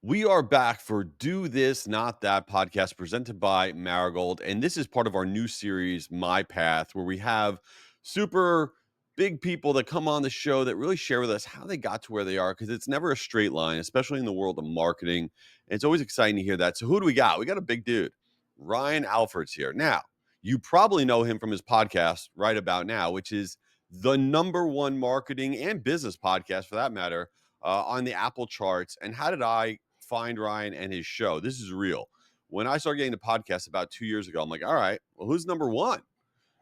We are back for Do This, Not That podcast presented by Marigold. And this is part of our new series, My Path, where we have super big people that come on the show that really share with us how they got to where they are, because it's never a straight line, especially in the world of marketing. And it's always exciting to hear that. So, who do we got? We got a big dude. Ryan Alford's here. Now, you probably know him from his podcast right about now, which is the number one marketing and business podcast, for that matter, on the Apple charts. And how did I find Ryan and his show? This is real. When I started getting the podcast about 2 years ago, I'm like, all right, well, who's number one?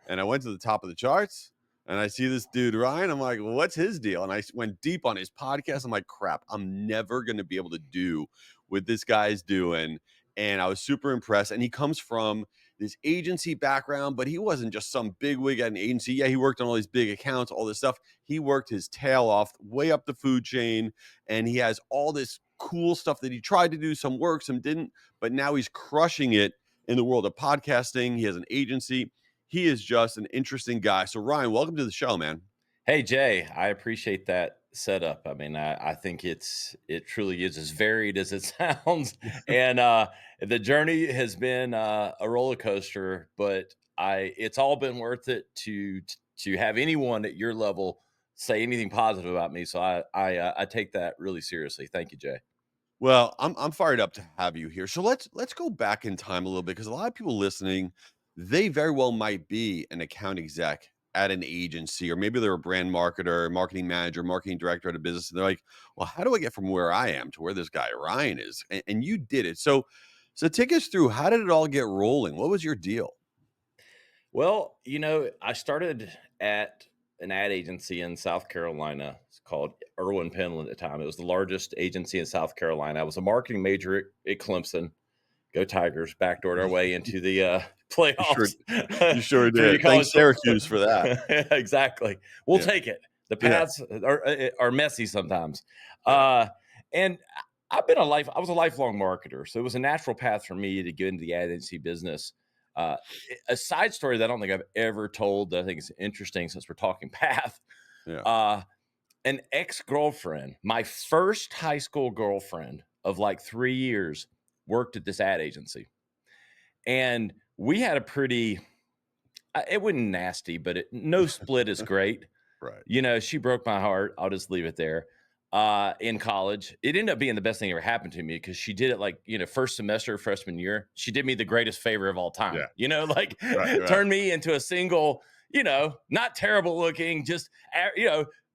And I went to the top of the charts and I see this dude, Ryan. I'm like, well, what's his deal? And I went deep on his podcast. I'm like, crap, I'm never going to be able to do what this guy's doing. And I was super impressed. And he comes from this agency background, but he wasn't just some big wig at an agency. Yeah, he worked on all these big accounts, all this stuff. He worked his tail off way up the food chain. And he has all this cool stuff that he tried to do. Some worked, some didn't. But now he's crushing it in the world of podcasting. He has an agency. He is just an interesting guy. So, Ryan, welcome to the show, man. Hey, Jay, I appreciate that setup. I mean, I think it truly is as varied as it sounds. And the journey has been a roller coaster, but it's all been worth it to have anyone at your level say anything positive about me. So I take that really seriously. Thank you, Jay. Well, I'm fired up to have you here. So let's go back in time a little bit, because a lot of people listening, they very well might be an account exec at an agency, or maybe they're a brand marketer, marketing manager, marketing director at a business. And they're like, well, how do I get from where I am to where this guy Ryan is? And you did it. So take us through, how did it all get rolling? What was your deal? Well, I started at an ad agency in South Carolina. It's called Irwin Pendleton at the time. It was the largest agency in South Carolina. I was a marketing major at Clemson. Go Tigers! Backdoored our way into the You sure, playoffs. you sure Junior did. college Thanks, football. Syracuse, for that. Exactly. We'll Yeah. take it. The Yeah. paths are messy sometimes. Yeah. And I was a lifelong marketer, so it was a natural path for me to get into the ad agency business. Uh, a side story that I don't think I've ever told that I think is interesting, since we're talking path. Yeah. An ex-girlfriend, my first high school girlfriend of like 3 years, worked at this ad agency. And we had a pretty, it wasn't nasty, but no split is great. Right. She broke my heart. I'll just leave it there. In college, it ended up being the best thing that ever happened to me, because she did it like, first semester, freshman year. She did me the greatest favor of all time, Yeah. like Right. turned me into a single, not terrible looking, just,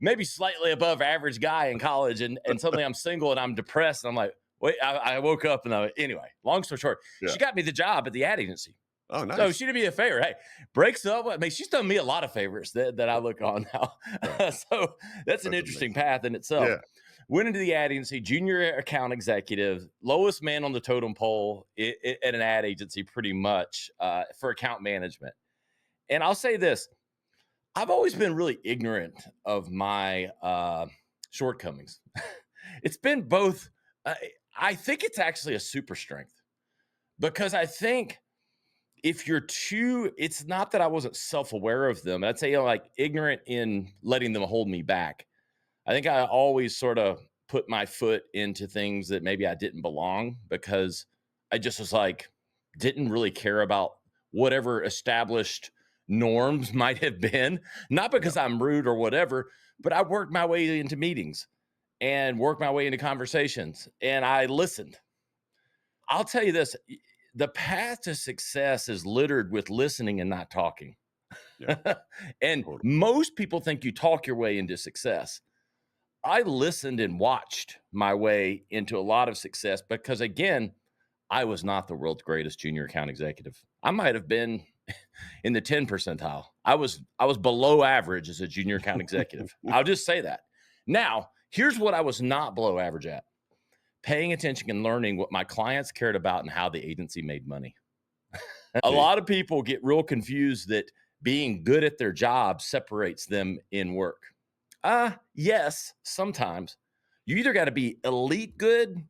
maybe slightly above average guy in college. And suddenly I'm single and I'm depressed. And I'm like, wait, I woke up and anyway, long story short, Yeah. she got me the job at the ad agency. Oh, nice. So she did me a favor. Hey, breaks up. I mean, she's done me a lot of favors that I look on now. Right. So that's an interesting Amazing. path in itself. Yeah. Went into the ad agency, junior account executive, lowest man on the totem pole at an ad agency, pretty much, for account management. And I'll say this: I've always been really ignorant of my shortcomings. It's been both. I think it's actually a super strength, because I think if you're too, it's not that I wasn't self-aware of them. I'd say, like, ignorant in letting them hold me back. I think I always sort of put my foot into things that maybe I didn't belong, because I just was like, didn't really care about whatever established norms might have been. Not because I'm rude or whatever, but I worked my way into meetings and worked my way into conversations, and I listened. I'll tell you this: the path to success is littered with listening and not talking. Yeah. And Totally. most people think you talk your way into success. I listened and watched my way into a lot of success, because, again, I was not the world's greatest junior account executive. I might have been in the 10 percentile. I was below average as a junior account executive. I'll just say that. Now, here's what I was not below average at: paying attention and learning what my clients cared about and how the agency made money. A lot of people get real confused that being good at their job separates them in work. Yes, sometimes. You either got to be elite good,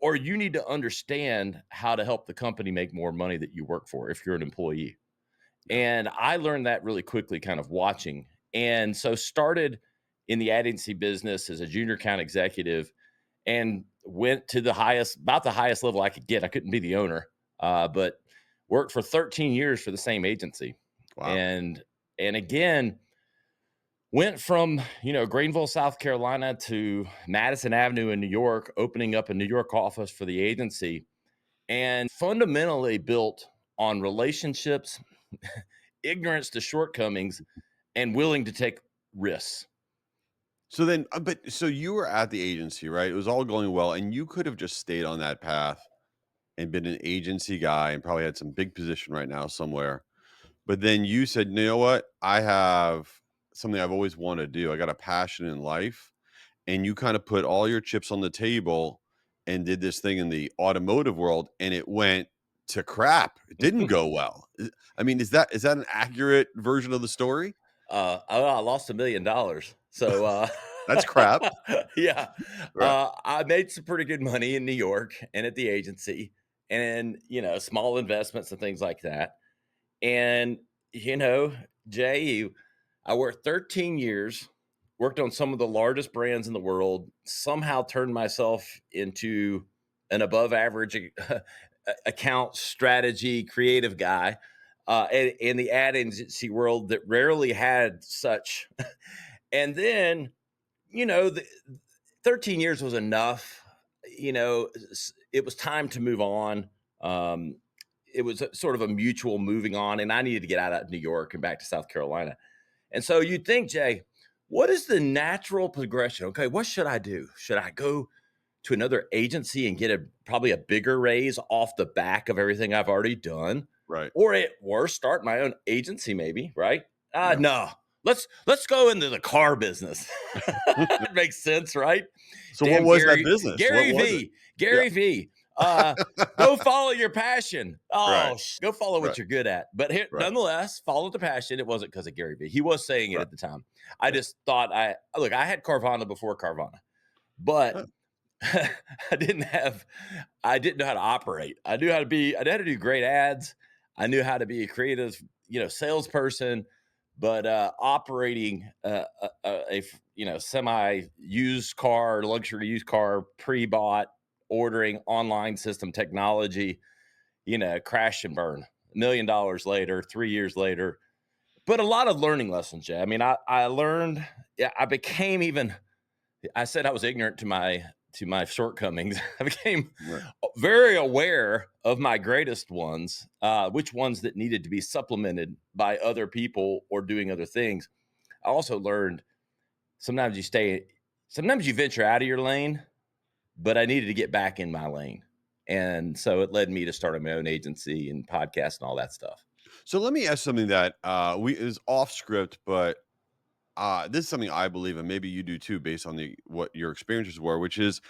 or you need to understand how to help the company make more money that you work for if you're an employee. And I learned that really quickly, kind of watching. And so started in the ad agency business as a junior account executive. and went to about the highest level I could get. I couldn't be the owner, but worked for 13 years for the same agency. Wow. And again, went from, Greenville, South Carolina to Madison Avenue in New York, opening up a New York office for the agency, and fundamentally built on relationships, ignorance to shortcomings, and willing to take risks. So then, but so you were at the agency, right? It was all going well, and you could have just stayed on that path and been an agency guy and probably had some big position right now somewhere. But then you said, you know what? I have something I've always wanted to do. I got a passion in life. And you kind of put all your chips on the table and did this thing in the automotive world, and it went to crap. It didn't go well. I mean, is that an accurate version of the story? I lost $1 million. So, That's crap. yeah, Right. I made some pretty good money in New York and at the agency, and small investments and things like that. And you know, Jay, I worked 13 years, worked on some of the largest brands in the world. Somehow turned myself into an above average account strategy creative guy. In the ad agency world that rarely had such. And then, the 13 years was enough. It was time to move on. Um, it was sort of a mutual moving on, and I needed to get out of New York and back to South Carolina. And so you'd think, Jay, what is the natural progression? Okay, what should I do? Should I go to another agency and get probably a bigger raise off the back of everything I've already done? Right. Or at worst, start my own agency, maybe, right? Yeah. No. Let's go into the car business. It makes sense, right? So what Damn was that Gary, business? What Gary was it? V, Yeah. Gary V. Go follow your passion. Right. Oh, go follow Right. what you're good at. But here, Right. nonetheless, follow the passion. It wasn't because of Gary V. He was saying it Right. at the time. I Yeah. just thought I had Carvana before Carvana, but Huh. I didn't know how to operate. I knew how to do great ads. I knew how to be a creative, salesperson, but operating semi used car, luxury used car, pre-bought, ordering online system technology, crash and burn. $1 million later, 3 years later, but a lot of learning lessons, Jay. I mean, I learned, yeah, I said I was ignorant to my shortcomings. I became Right. very aware of my greatest ones, which ones that needed to be supplemented by other people or doing other things. I also learned sometimes sometimes you venture out of your lane, but I needed to get back in my lane. And so it led me to starting my own agency and podcast and all that stuff. So let me ask something that we is off script, but this is something I believe, and maybe you do too, based on the what your experiences were, which is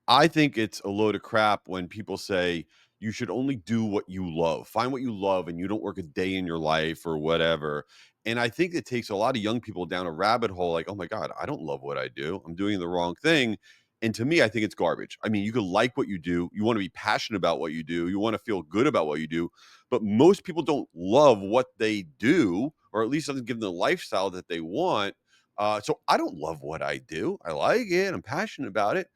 I think it's a load of crap when people say you should only do what you love. Find what you love and you don't work a day in your life or whatever. And I think it takes a lot of young people down a rabbit hole like, oh my God, I don't love what I do. I'm doing the wrong thing. And to me, I think it's garbage. I mean, you could like what you do. You want to be passionate about what you do. You want to feel good about what you do. But most people don't love what they do, or at least doesn't give them the lifestyle that they want. So I don't love what I do. I like it. I'm passionate about it.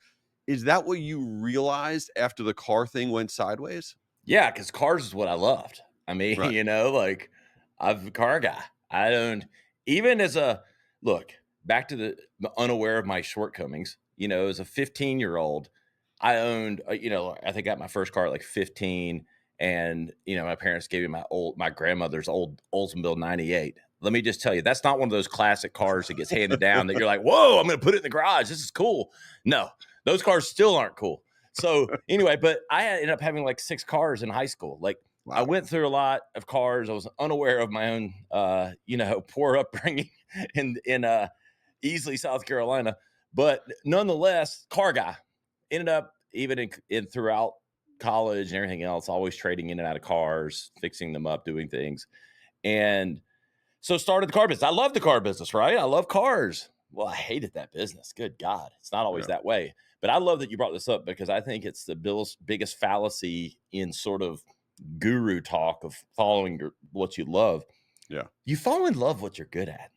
Is that what you realized after the car thing went sideways? Yeah, because cars is what I loved. I mean, Right. like I'm a car guy. I don't even as a look back to the unaware of my shortcomings. As a 15-year-old, I owned. I think I got my first car at like 15, and my parents gave me my grandmother's old Oldsmobile 98. Let me just tell you, that's not one of those classic cars that gets handed down that you're like, whoa, I'm going to put it in the garage. This is cool. No, those cars still aren't cool. So anyway, but I ended up having like 6 cars in high school. Like I Wow. went through a lot of cars. I was unaware of my own, poor upbringing in Easley, South Carolina. But nonetheless, car guy. Ended up even in throughout college and everything else, always trading in and out of cars, fixing them up, doing things. And so started the car business. I love the car business, right? I love cars. Well, I hated that business. Good God. It's not always Yeah. that way. But I love that you brought this up because I think it's the biggest fallacy in sort of guru talk of following what you love. Yeah. You fall in love what you're good at.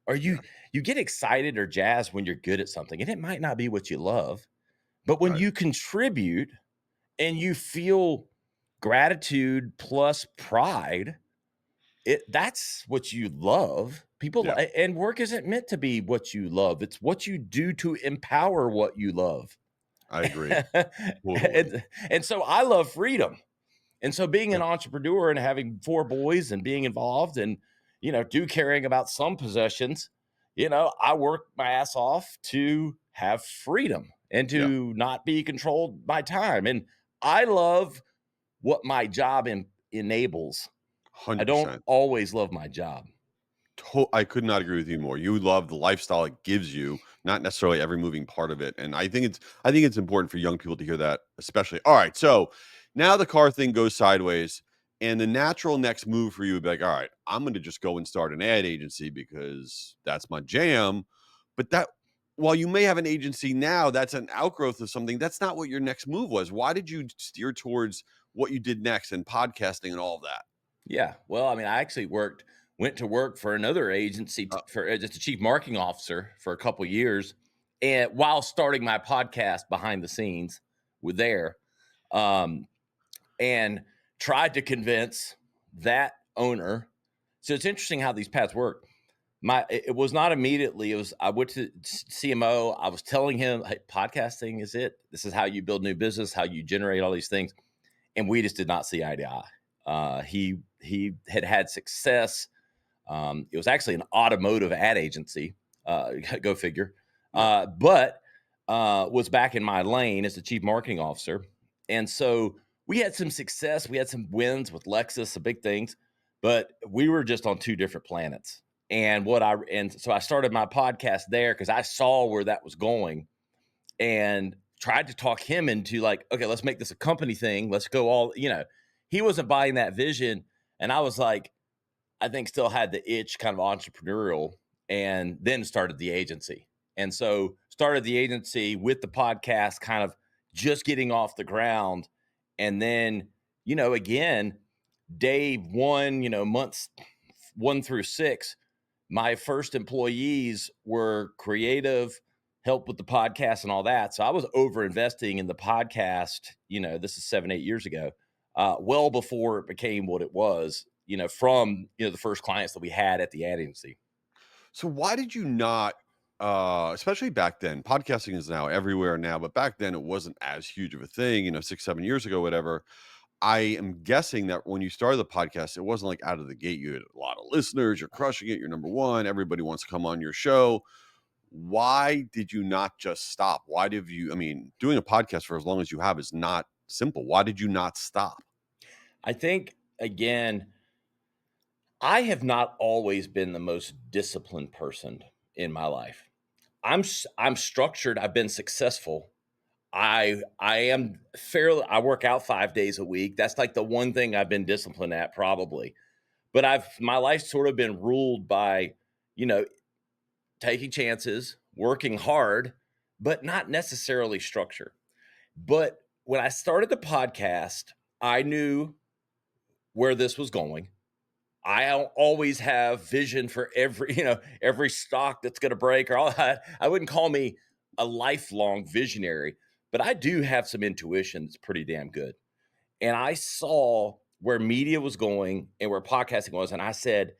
Or Yeah. you get excited or jazzed when you're good at something. And it might not be what you love, But when Right. you contribute and you feel gratitude plus pride, that's what you love. Yeah. And work isn't meant to be what you love. It's what you do to empower what you love. I agree. Totally. and so I love freedom. And so being Yeah. an entrepreneur and having 4 boys and being involved and, do caring about some possessions, I work my ass off to have freedom and Yeah. to not be controlled by time. And I love what my job enables. I don't 100%. always love my job. I could not agree with you more. You love the lifestyle it gives you, not necessarily every moving part of it. And I think it's important for young people to hear that, especially. All right, so now the car thing goes sideways, and the natural next move for you would be like, all right, I'm going to just go and start an ad agency because that's my jam. But that, while you may have an agency now, that's an outgrowth of something. That's not what your next move was. Why did you steer towards what you did next and podcasting and all of that? Yeah. Well, I mean, I actually went to work for another agency for just a chief marketing officer for a couple years, and while starting my podcast behind the scenes with there, um, and tried to convince that owner. So it's interesting how these paths work. It was not immediately. It was I went to CMO. I was telling him, hey, podcasting is it. This is how you build new business, how you generate all these things, and we just did not see eye to eye. He had success. It was actually an automotive ad agency. Go figure. Right. But was back in my lane as the chief marketing officer, and so we had some success. We had some wins with Lexus, some big things, but we were just on 2 different planets. And so I started my podcast there because I saw where that was going and tried to talk him into like, okay, let's make this a company thing. Let's go all. He wasn't buying that vision. And I was like, I think still had the itch kind of entrepreneurial and then started the agency. And so started the agency with the podcast kind of just getting off the ground. And then, again, day one, months 1 through 6, my first employees were creative, help with the podcast and all that. So I was over investing in the podcast, this is 7, 8 years ago, well before it became what it was, from, the first clients that we had at the ad agency. So why did you not, especially back then, podcasting is now everywhere now, but back then it wasn't as huge of a thing, 6, 7 years ago, whatever. I am guessing that when you started the podcast, it wasn't like out of the gate. You had a lot of listeners, you're crushing it, you're number one, everybody wants to come on your show. Why did you not just stop? Why did you, I mean, doing a podcast for as long as you have is not simple. Why did you not stop? I think, again, I have not always been the most disciplined person in my life. I'm structured. I've been successful. I am fairly. I work out 5 days a week. That's like the one thing I've been disciplined at, probably. But my life's sort of been ruled by, you know, taking chances, working hard, but not necessarily structure. But when I started the podcast, I knew where this was going. I always have vision for every stock that's going to break or all that. I wouldn't call me a lifelong visionary, but I do have some intuition that's pretty damn good. And I saw where media was going and where podcasting was. And I said,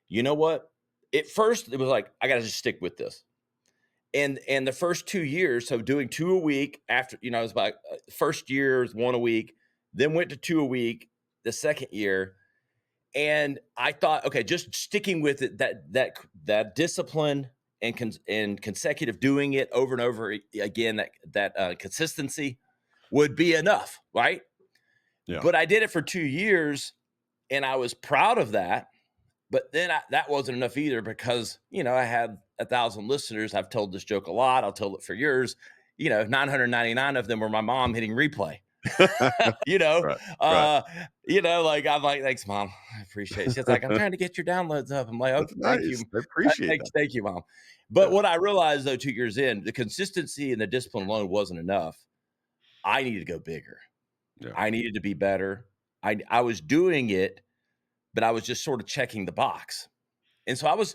you know what? At first, it was like, I got to just stick with this. And the first 2 years, so doing 2 a week after, it was about first year was 1 a week, then went to 2 a week the second year. And I thought, okay, just sticking with it, that discipline and consecutive doing it over and over again, that consistency would be enough, right? Yeah. But I did it for 2 years, and I was proud of that. But then that wasn't enough either because I had 1,000 listeners. I've told this joke a lot. I'll tell it for years. 999 of them were my mom hitting replay. you know, Right. Right. uh, like I'm like, thanks, mom. I appreciate it. She's like, I'm trying to get your downloads up. I'm like, oh, That's thank you. nice. I appreciate that. Thank you, mom. But Yeah. what I realized though, 2 years in, the consistency and the discipline alone wasn't enough. I needed to go bigger. Yeah. I needed to be better. I was doing it, but I was just sort of checking the box. And so I was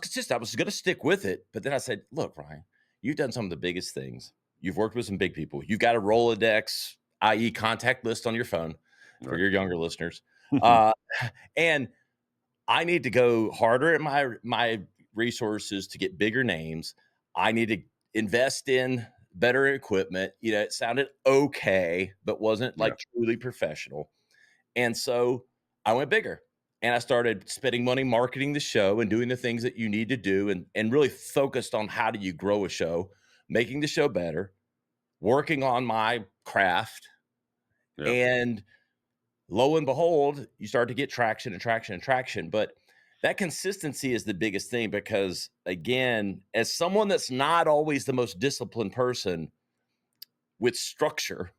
consistent. I was going to stick with it. But then I said, look, Ryan, you've done some of the biggest things. You've worked with some big people. You've got a Rolodex, i.e., contact list on your phone for Right. your younger listeners. Uh, and I need to go harder at my resources to get bigger names. I need to invest in better equipment. It sounded okay, but wasn't Yeah. like truly professional. And so I went bigger and I started spending money marketing the show and doing the things that you need to do and really focused on how do you grow a show, making the show better, working on my craft. Yeah. And lo and behold, you start to get traction and traction and traction. But that consistency is the biggest thing because, again, as someone that's not always the most disciplined person with structure,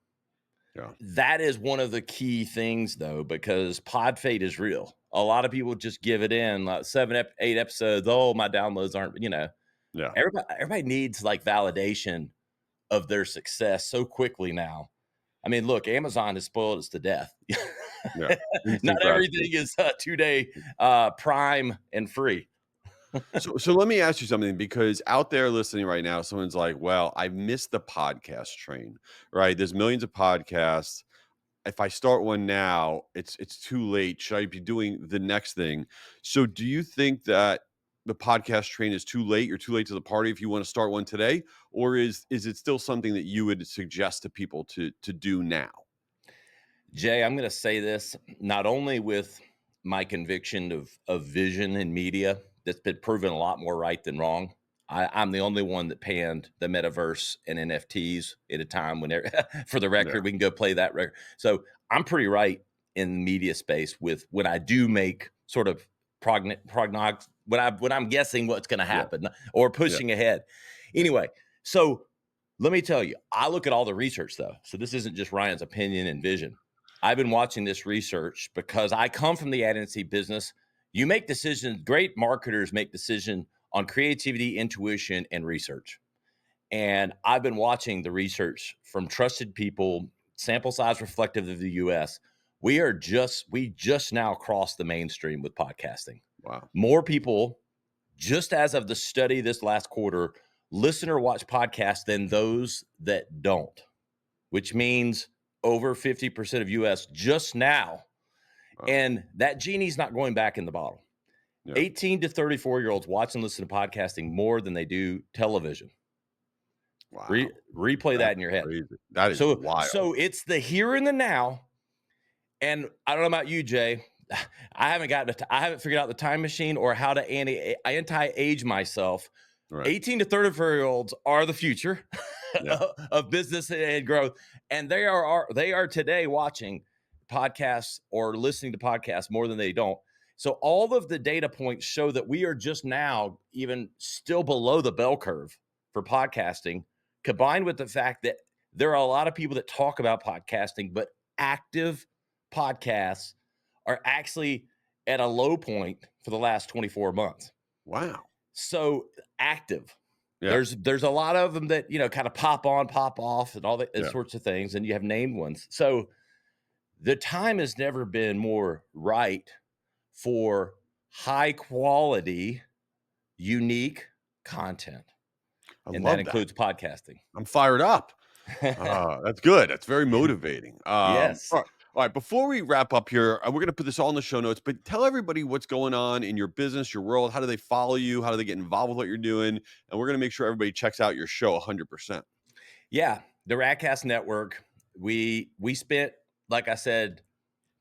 Yeah. that is one of the key things, though, because pod fade is real. A lot of people just give it in like 8 episodes. Oh, my downloads aren't. Yeah. Everybody needs like validation of their success so quickly now. I mean, look, Amazon has spoiled us to death. Yeah. Not Instant everything gratification. is 2-day prime and free. So let me ask you something because out there listening right now, someone's like, well, I missed the podcast train, right? There's millions of podcasts. If I start one now, it's too late. Should I be doing the next thing? So do you think that the podcast train is too late? You're too late to the party if you want to start one today? Or is it still something that you would suggest to people to do now? Jay, I'm going to say this not only with my conviction of vision in media that's been proven a lot more right than wrong. I'm the only one that panned the metaverse and NFTs at a time when, for the Yeah. record, we can go play that record. So I'm pretty right in the media space with when I do make sort of prognog when I'm guessing what's going to Yeah. happen or Yeah. pushing ahead. Anyway, so let me tell you, I look at all the research though. So this isn't just Ryan's opinion and vision. I've been watching this research because I come from the ad agency business. You make decisions, great marketers make decisions on creativity, intuition, and research. And I've been watching the research from trusted people, sample size reflective of the US. We just now crossed the mainstream with podcasting. Wow. More people, just as of the study this last quarter, listen or watch podcasts than those that don't, which means over 50% of US just now. Wow. And that genie's not going back in the bottle. Yeah. 18 to 34-year-olds watch and listen to podcasting more than they do television. Wow. Replay that That's in your head. crazy. That is wild. So it's the here and the now. And I don't know about you, Jay. I haven't figured out the time machine or how to anti-age myself. Right. 18 to 34-year-olds are the future Yeah. of business and growth. And they are today watching podcasts or listening to podcasts more than they don't. So all of the data points show that we are just now even still below the bell curve for podcasting, combined with the fact that there are a lot of people that talk about podcasting, but active podcasts are actually at a low point for the last 24 months. Wow. So active. Yeah. There's a lot of them that, kind of pop on, pop off and all that Yeah. sorts of things. And you have named ones. So the time has never been more right for high quality, unique content. I And that love that. includes podcasting. I'm fired up. That's good. That's very motivating. Yes. All right. Before we wrap up here, we're going to put this all in the show notes, but tell everybody what's going on in your business, your world. How do they follow you? How do they get involved with what you're doing? And we're going to make sure everybody checks out your show 100%. Yeah. The Radcast Network. We spent, like I said,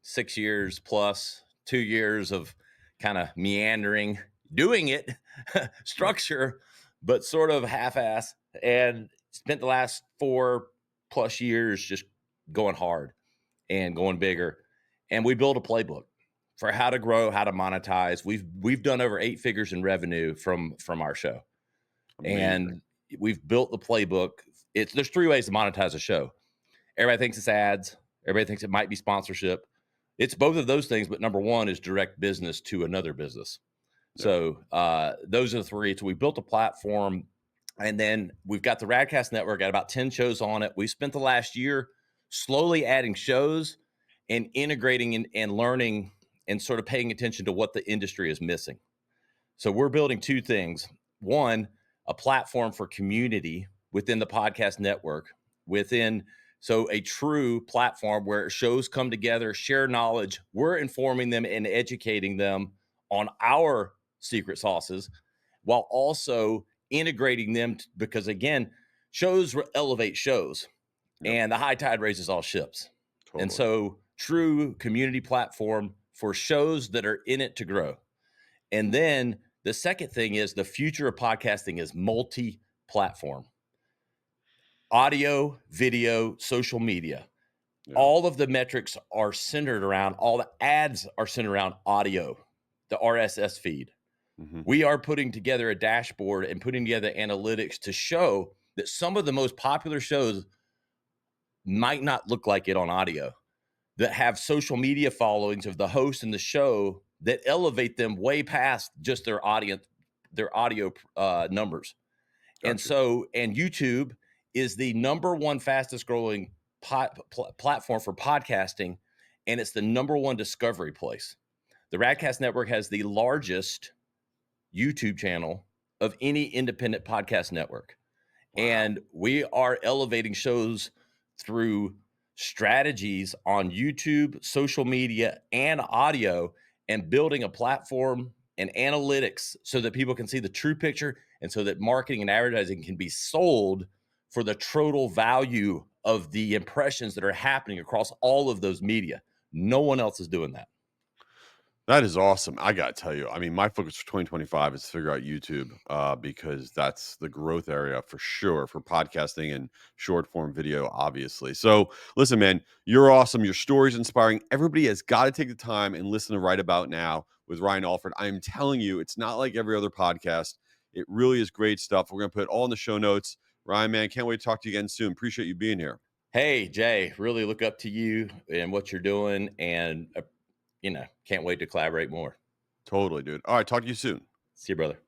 6 years plus 2 years of kind of meandering, doing it, Right. structure, but sort of half-ass, and spent the last 4+ years just going hard and going bigger. And we built a playbook for how to grow, how to monetize. We've done over 8 figures in revenue from our show. Amazing. And we've built the playbook. There's 3 ways to monetize a show. Everybody thinks it's ads. Everybody thinks it might be sponsorship. It's both of those things, but number one is direct business to another business. Yeah. So those are the 3. So we built a platform, and then we've got the Radcast Network, got about 10 shows on it. We spent the last year slowly adding shows and integrating and learning and sort of paying attention to what the industry is missing. So we're building 2 things. One, a platform for community within the podcast network, within so a true platform where shows come together, share knowledge. We're informing them and educating them on our secret sauces while also integrating them because again, shows elevate shows Yep. and the high tide raises all ships. And Totally. so true community platform for shows that are in it to grow. And then the second thing is the future of podcasting is multi-platform. Audio, video, social media. Yeah. All of the metrics are centered around, all the ads are centered around audio, the RSS feed. Hmm. We are putting together a dashboard and putting together analytics to show that some of the most popular shows might not look like it on audio, that have social media followings of the host and the show that elevate them way past just their audience, their audio numbers. And Gotcha. so, and YouTube is the number one fastest growing platform for podcasting, and it's the number one discovery place. The Radcast Network has the largest YouTube channel of any independent podcast network. Wow. And we are elevating shows through strategies on YouTube, social media, and audio, and building a platform and analytics so that people can see the true picture and so that marketing and advertising can be sold for the total value of the impressions that are happening across all of those media. No one else is doing that. That is awesome. I gotta tell you, I mean, my focus for 2025 is to figure out YouTube, because that's the growth area for sure for podcasting and short form video, obviously. So, listen, man, you're awesome. Your story's inspiring. Everybody has got to take the time and listen to Right About Now with Ryan Alford. I am telling you, it's not like every other podcast. It really is great stuff. We're gonna put it all in the show notes. Ryan, man, can't wait to talk to you again soon. Appreciate you being here. Hey, Jay, really look up to you and what you're doing. And, can't wait to collaborate more. Totally, dude. All right, talk to you soon. See you, brother.